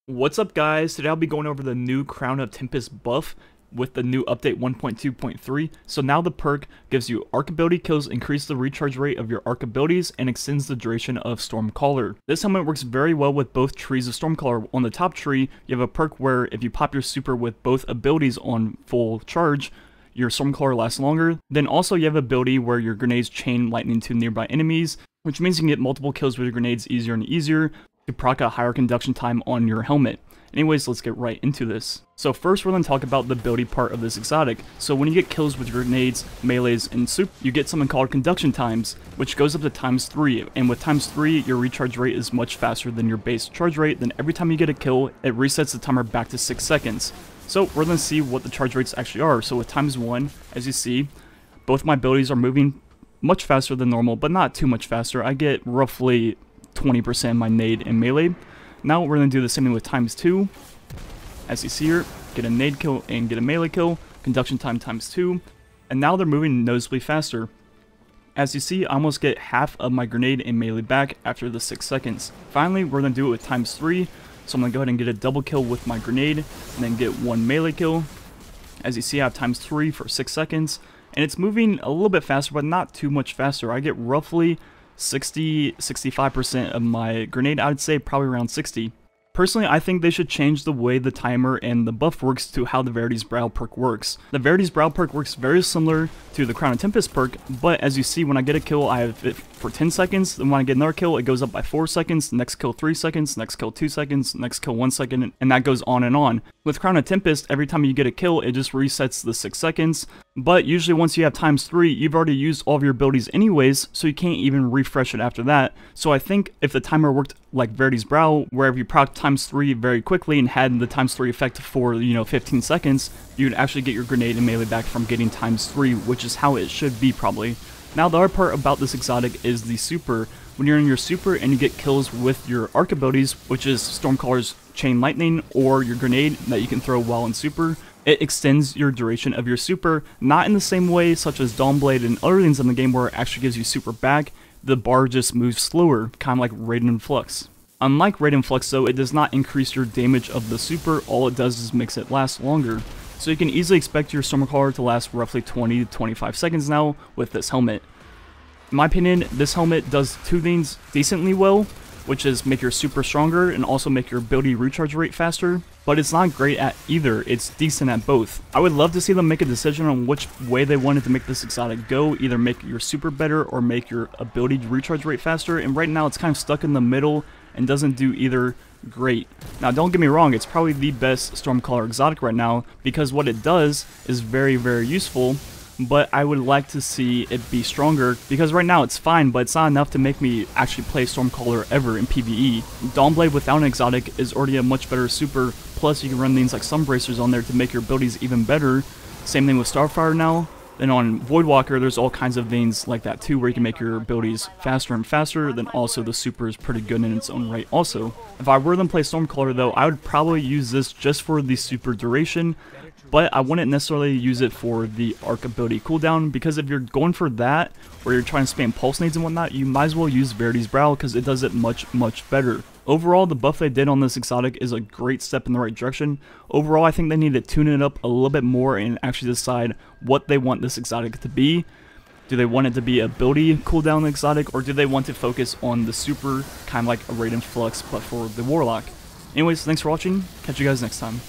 What's up, guys? Today I'll be going over the new Crown of Tempest buff with the new update 1.2.3. So now the perk gives you arc ability kills, increase the recharge rate of your arc abilities, and extends the duration of Stormcaller. This helmet works very well with both trees of Stormcaller. On the top tree, you have a perk where if you pop your super with both abilities on full charge, your Stormcaller lasts longer. Then also you have an ability where your grenades chain lightning to nearby enemies, which means you can get multiple kills with your grenades easier and easier to proc a higher conduction time on your helmet. Anyways, let's get right into this. So first we're going to talk about the ability part of this exotic. So when you get kills with your grenades, melees, and soup, you get something called conduction times, which goes up to ×3, and with ×3, your recharge rate is much faster than your base charge rate. Then every time you get a kill, it resets the timer back to 6 seconds. So we're going to see what the charge rates actually are. So with ×1, as you see, both my abilities are moving much faster than normal, but not too much faster. I get roughly 20% my nade and melee. Now we're going to do the same thing with ×2. As you see here, get a nade kill and get a melee kill, conduction time ×2, and now they're moving noticeably faster. As you see, I almost get half of my grenade and melee back after the 6 seconds. Finally, we're going to do it with ×3, so I'm going to go ahead and get a double kill with my grenade, and then get one melee kill. As you see, I have ×3 for 6 seconds, and it's moving a little bit faster, but not too much faster. I get roughly 65% of my grenade. I would say probably around 60. Personally, I think they should change the way the timer and the buff works to how the Verity's Brow perk works. The Verity's Brow perk works very similar to the Crown of Tempest perk, but as you see, when I get a kill, I have it for 10 seconds, then when I get another kill, it goes up by 4 seconds, next kill 3 seconds, next kill 2 seconds, next kill 1 second, and that goes on and on. With Crown of Tempest, every time you get a kill, it just resets the 6 seconds, but usually once you have ×3, you've already used all of your abilities anyways, so you can't even refresh it after that. So I think if the timer worked like Verity's Brow, where if you proc ×3 very quickly and had the ×3 effect for, 15 seconds, you'd actually get your grenade and melee back from getting ×3, which is how it should be probably. Now the other part about this exotic is the super. When you're in your super and you get kills with your arc abilities, which is Stormcaller's chain lightning or your grenade that you can throw while in super, it extends your duration of your super, not in the same way such as Dawnblade and other things in the game where it actually gives you super back. The bar just moves slower, kind of like Radiant Flux. Unlike Radiant Flux though, it does not increase your damage of the super, all it does is makes it last longer. So you can easily expect your Stromcaller to last roughly 20 to 25 seconds now with this helmet. In my opinion, this helmet does two things decently well, which is make your super stronger and also make your ability recharge rate faster, but it's not great at either. It's decent at both. I would love to see them make a decision on which way they wanted to make this exotic go, either make your super better or make your ability recharge rate faster, and right now it's kind of stuck in the middle and doesn't do either great. Now don't get me wrong, it's probably the best Stormcaller exotic right now because what it does is very, very useful, but I would like to see it be stronger because right now it's fine, but it's not enough to make me actually play Stormcaller ever in PvE. Dawnblade without an exotic is already a much better super, plus you can run things like Sunbracers on there to make your abilities even better. Same thing with Starfire now. Then on Voidwalker, there's all kinds of things like that too, where you can make your abilities faster and faster. Then also the super is pretty good in its own right also. If I were to play Stormcaller though, I would probably use this just for the super duration, but I wouldn't necessarily use it for the arc ability cooldown, because if you're going for that, or you're trying to spam pulse nades and whatnot, you might as well use Verity's Brow because it does it much, much better. Overall, the buff they did on this exotic is a great step in the right direction. Overall, I think they need to tune it up a little bit more and actually decide what they want this exotic to be. Do they want it to be a ability cooldown exotic, or do they want to focus on the super, kind of like a Radiant Flux, but for the Warlock? Anyways, thanks for watching. Catch you guys next time.